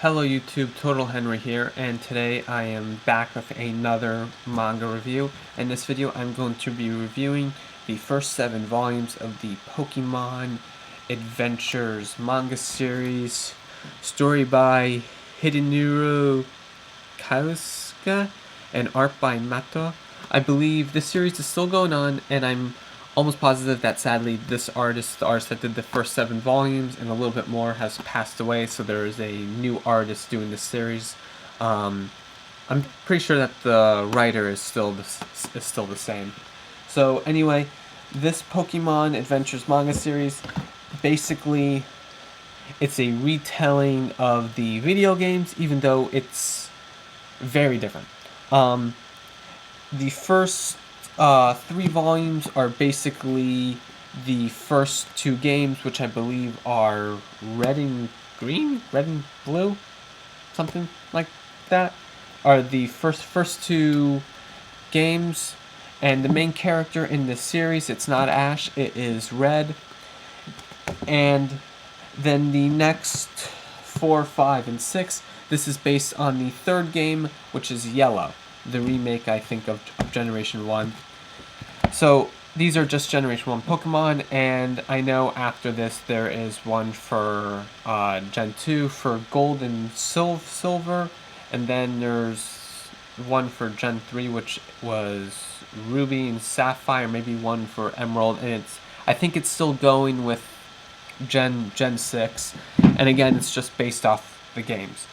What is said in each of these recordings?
Hello YouTube, Totalhenry here, and today I am back with another manga review. In this video I'm going to be reviewing the first 7 volumes of the Pokemon Adventures manga series, story by Hideniro Kausuka and art by Mato. I believe this series is still going on, and I'm almost positive that sadly this artist, the artist that did the first 7 volumes and a little bit more, has passed away, so there is a new artist doing this series. I'm pretty sure that the writer is still the same. So anyway, this Pokemon Adventures manga series, basically, it's a retelling of the video games, even though it's very different. The first 3 volumes are basically the first 2 games, which I believe are Red and Green, Red and Blue, something like that, are the first 2 games. And the main character in this series, it's not Ash, it is Red. And then the next 4, 5, and 6, this is based on the 3rd game, which is Yellow, the remake, I think, of Generation 1. So these are just Generation 1 Pokemon, and I know after this there is one for Gen 2 for Gold and Silver, and then there's one for Gen 3, which was Ruby and Sapphire, maybe one for Emerald, and I think it's still going with Gen 6, and again, it's just based off the games.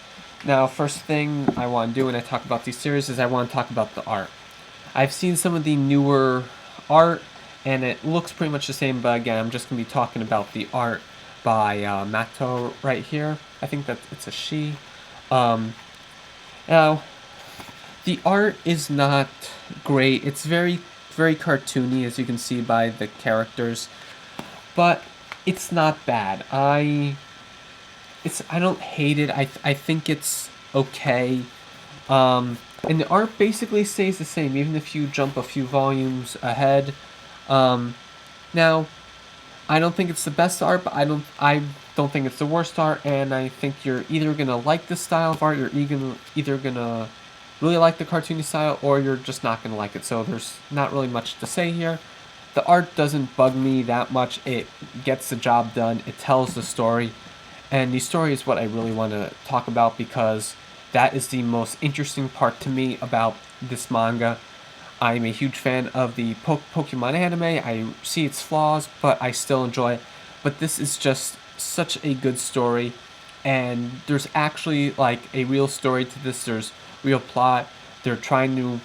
Now, first thing I want to do when I talk about these series is I want to talk about the art. I've seen some of the newer art, and it looks pretty much the same, but again, I'm just going to be talking about the art by Mato right here. I think that it's a she. Now, the art is not great. It's very, very cartoony, as you can see by the characters, but it's not bad. I don't hate it. I think it's okay. And the art basically stays the same, even if you jump a few volumes ahead. Now, I don't think it's the best art, but I don't think it's the worst art, and I think you're either gonna like this style of art, you're either gonna really like the cartoony style, or you're just not gonna like it. So there's not really much to say here. The art doesn't bug me that much. It gets the job done. It tells the story. And the story is what I really want to talk about, because that is the most interesting part to me about this manga. I'm a huge fan of the Pokemon anime. I see its flaws, but I still enjoy it. But this is just such a good story, and there's actually like a real story to this. There's real plot. They're trying to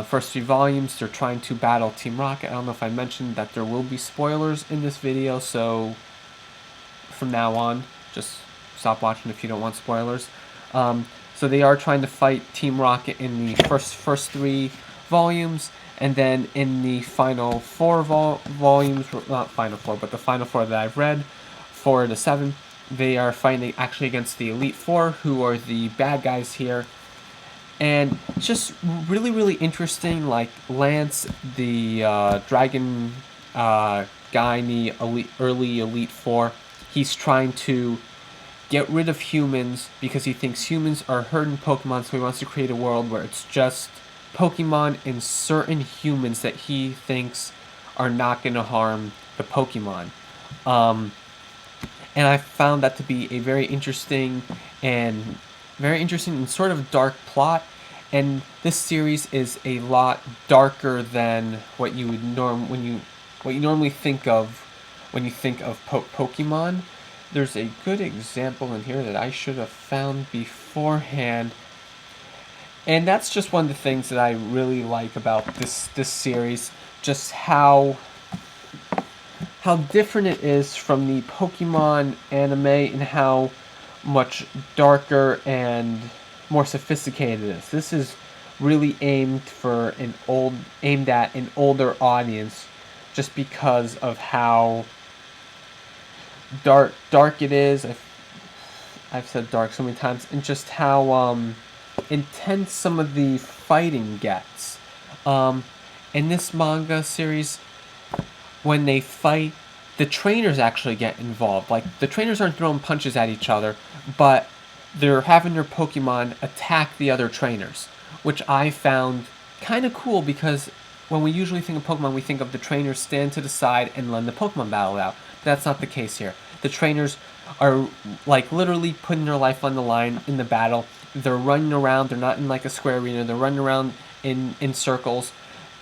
first 3 volumes, they're trying to battle Team Rocket. I don't know if I mentioned that there will be spoilers in this video, so from now on, just stop watching if you don't want spoilers. So they are trying to fight Team Rocket in the first 3 volumes, and then in the final 4 volumes, not final 4, but the final 4 that I've read, 4 to 7, they are fighting actually against the Elite Four, who are the bad guys here. And just really, really interesting. Like Lance, the dragon guy in the early Elite Four, he's trying to get rid of humans because he thinks humans are hurting Pokemon, so he wants to create a world where it's just Pokemon and certain humans that he thinks are not going to harm the Pokemon. And I found that to be a very interesting and sort of dark plot. And this series is a lot darker than what you would normally think of when you think of Pokemon. There's a good example in here that I should have found beforehand. And that's just one of the things that I really like about this series, just how different it is from the Pokemon anime, and how much darker and more sophisticated it is. This is really aimed at an older audience, just because of how dark it is. I've said dark so many times, and just how intense some of the fighting gets. In this manga series, when they fight, the trainers actually get involved. Like, the trainers aren't throwing punches at each other, but they're having their Pokemon attack the other trainers, which I found kind of cool because when we usually think of Pokemon, we think of the trainers stand to the side and letting the Pokemon battle out. That's not the case here. The trainers are like literally putting their life on the line in the battle. They're running around. They're not in like a square arena. They're running around in circles,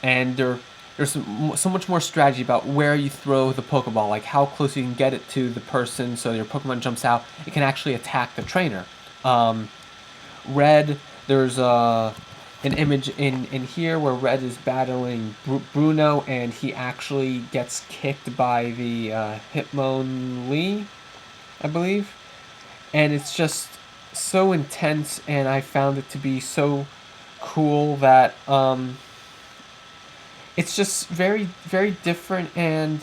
and there's so much more strategy about where you throw the Pokeball, like how close you can get it to the person so your Pokemon jumps out. It can actually attack the trainer. Red, there's an image in here where Red is battling Bruno, and he actually gets kicked by the Hitmonlee, I believe. And it's just so intense, and I found it to be so cool that it's just very, very different. And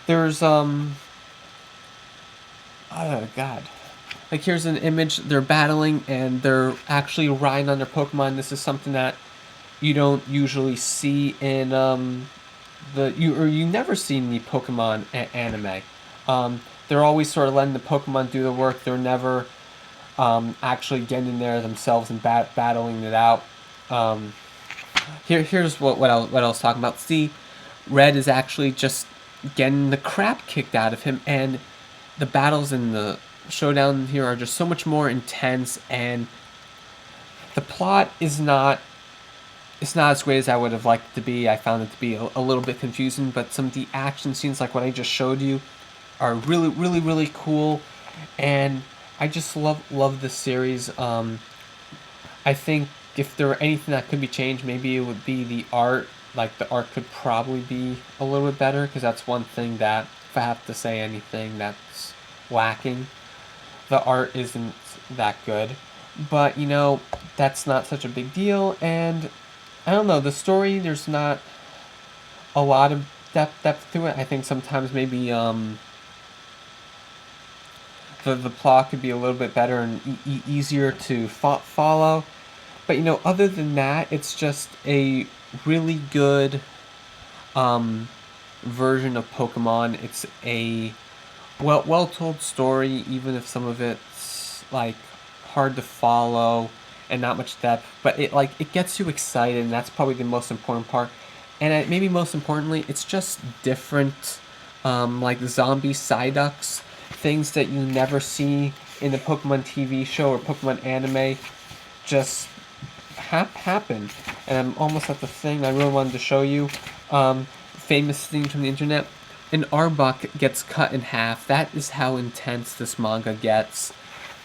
there's oh god, like here's an image, they're battling and they're actually riding on their Pokemon. This is something that you don't usually see in you never see in the Pokemon anime. They're always sort of letting the Pokemon do the work. They're never actually getting in there themselves and battling it out. Here's what I was talking about. See, Red is actually just getting the crap kicked out of him, and the battles in the showdown here are just so much more intense, and the plot is not, it's not as great as I would have liked it to be. I found it to be a little bit confusing, but some of the action scenes, like what I just showed you, are really, really, really cool, and I just love this series. I think if there were anything that could be changed, maybe it would be the art. Like, the art could probably be a little bit better, because that's one thing that, if I have to say anything that's lacking, the art isn't that good. But, you know, that's not such a big deal, and I don't know, the story, there's not a lot of depth to it. I think sometimes maybe the plot could be a little bit better and easier to follow. But, you know, other than that, it's just a really good version of Pokemon. It's a well told story, even if some of it's like hard to follow and not much depth. But it gets you excited, and that's probably the most important part. And maybe most importantly, it's just different, like zombie Psyducks, things that you never see in the Pokemon TV show or Pokemon anime, just happen. And I'm almost at the thing I really wanted to show you. Famous thing from the internet. An Arbok gets cut in half. That is how intense this manga gets.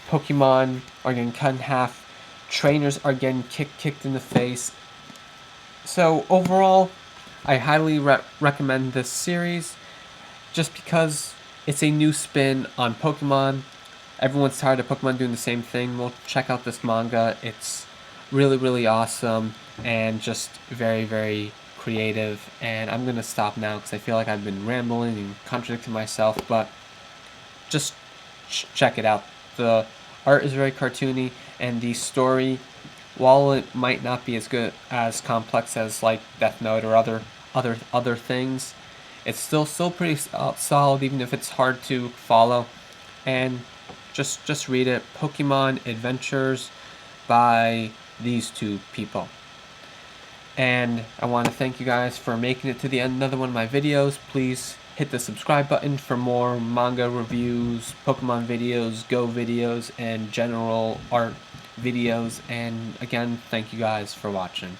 Pokemon are getting cut in half. Trainers are getting kicked in the face. So overall, I highly recommend this series, just because it's a new spin on Pokemon. Everyone's tired of Pokemon doing the same thing. Well, check out this manga. It's really, really awesome and just very, very creative. And I'm going to stop now because I feel like I've been rambling and contradicting myself, but just check it out. The art is very cartoony, and the story, while it might not be as good, as complex as like Death Note or other things, it's still pretty solid, even if it's hard to follow. And just read it. Pokemon Adventures by these two people. And I want to thank you guys for making it to the end of another one of my videos. Please hit the subscribe button for more manga reviews, Pokemon videos, Go videos, and general art videos. And again, thank you guys for watching.